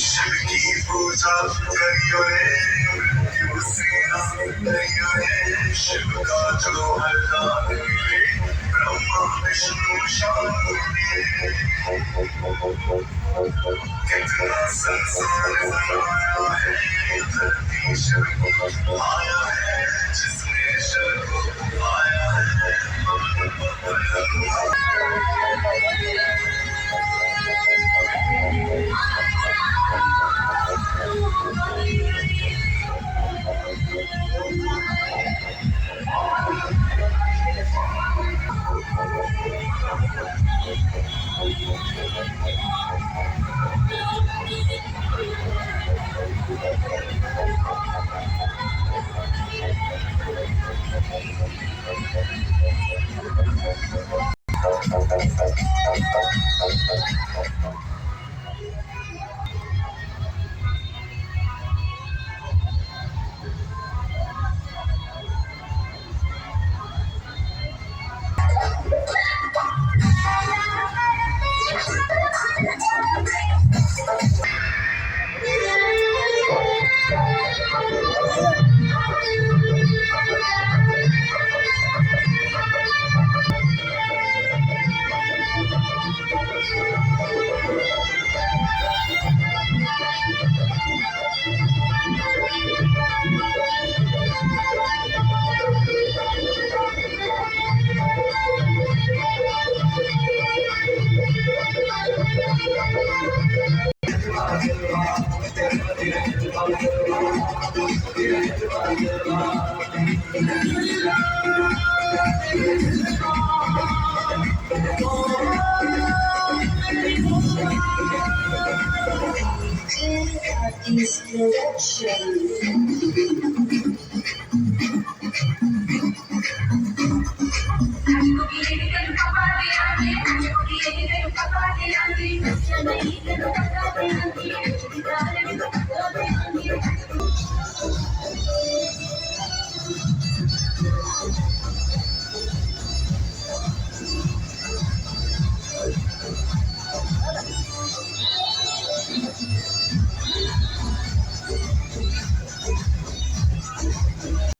शिव की पूजा करियो रे, मृत्यु से डरियो रे। शिव का जो हल्ला मिले, ब्रह्मा विष्णु शांति। कितना संसार बनाया है, धरती शिव को आया है। जिसने शिव को पाया है,